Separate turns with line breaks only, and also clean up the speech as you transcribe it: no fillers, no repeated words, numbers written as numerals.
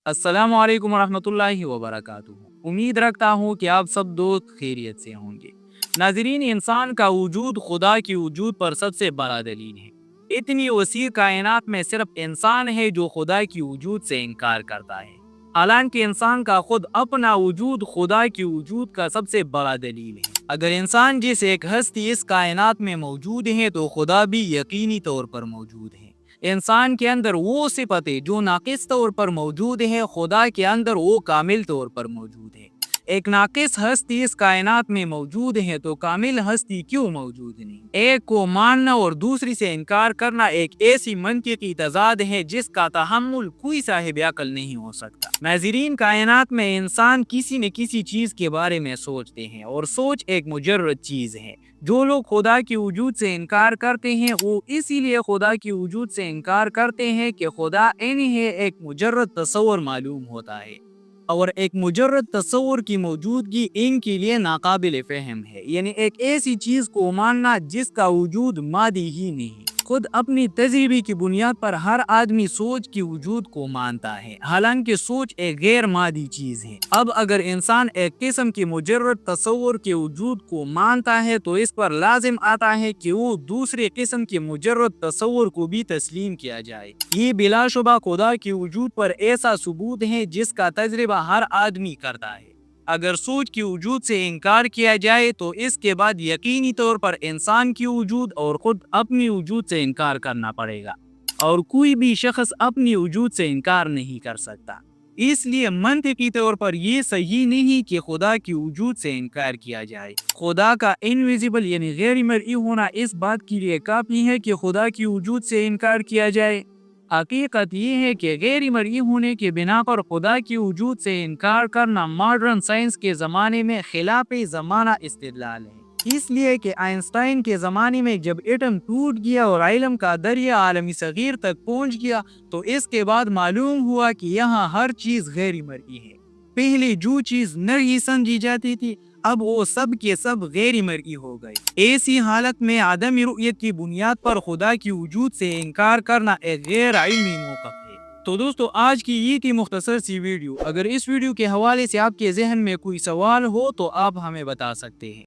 अस्सलाम वालेकुम रहमतुल्लाहि व बरकातुहू। उम्मीद रखता हूँ कि आप सब दोस्त खैरियत से होंगे। नाजरीन, इंसान का वजूद खुदा की वजूद पर सबसे बड़ा दलील है। इतनी वसी कायनात में सिर्फ इंसान है जो खुदा की वजूद से इनकार करता है, हालांकि इंसान का खुद अपना वजूद खुदा की वजूद का सबसे बड़ा दलील है। अगर इंसान जिस एक हस्ती इस कायनात में मौजूद है तो खुदा भी यकीनी तौर पर मौजूद है। इंसान के अंदर वो सिफतें जो नाकिस तौर पर मौजूद है, खुदा के अंदर वो कामिल तौर पर मौजूद है। एक नाकिस हस्ती इस कायनात में मौजूद है तो कामिल हस्ती क्यों मौजूद नहीं? एक को मानना और दूसरी से इनकार करना एक ऐसी मंतिकी तजाद है जिसका तहम्मुल कोई साहिब अकल नहीं हो सकता। नाज़रीन, कायनात में इंसान किसी न किसी चीज के बारे में सोचते हैं और सोच एक मुजर्रद चीज है। जो लोग खुदा की वजूद से इनकार करते हैं वो इसीलिए खुदा की वजूद से इनकार करते हैं कि खुदा इन्हें एक मुजर्रद तस्वुर मालूम होता है, और एक मुजर्रद तस्वुर की मौजूदगी इनके लिए नाकाबिल फ़हम है। यानी एक ऐसी चीज़ को मानना जिसका वजूद मादी ही नहीं। खुद अपनी तजर्बे की बुनियाद पर हर आदमी सोच की वजूद को मानता है, हालांकि सोच एक गैर मादी चीज़ है। अब अगर इंसान एक किस्म की मुजर्रद तस्वुर के वजूद को मानता है तो इस पर लाजिम आता है कि वो दूसरे किस्म के मुजर्रद तस्वुर को भी तस्लीम किया जाए। ये बिलाशुबा खुदा के वजूद पर ऐसा सबूत है जिसका तजर्बा हर आदमी करता है। अगर सोच की वजूद से इनकार किया जाए तो इसके बाद यकीनी तौर पर इंसान की वजूद और खुद अपनी वजूद से इनकार करना पड़ेगा, और कोई भी शख्स अपनी वजूद से इनकार नहीं कर सकता। इसलिए मंतिकी तौर पर यह सही नहीं कि खुदा की वजूद से इनकार किया जाए। खुदा का इनविजिबल यानी गैर मर्ई होना इस बात के लिए काफी है कि खुदा की वजूद से इनकार किया जाए। हकीकत ये है कि गैर मर्ई होने के बिना पर खुदा की वजूद से इनकार करना मॉडर्न साइंस के ज़माने में खिलाफ ज़माना इस्तिदलाल है। इसलिए कि आइंस्टाइन के ज़माने में जब एटम टूट गया और इल्म का दरिया आलमी सगीर तक पहुंच गया तो इसके बाद मालूम हुआ कि यहाँ हर चीज़ गैर मर्ई है। पहले जो चीज़ नहीं समझी जाती थी अब वो सब के सब गैर मर्ई हो गए। ऐसी हालत में आदमी रुयत की बुनियाद पर खुदा की वजूद से इनकार करना एक गैर इल्मी मौक़िफ़ है। तो दोस्तों, आज की ये थी मुख्तसर सी वीडियो। अगर इस वीडियो के हवाले से आपके जहन में कोई सवाल हो तो आप हमें बता सकते हैं।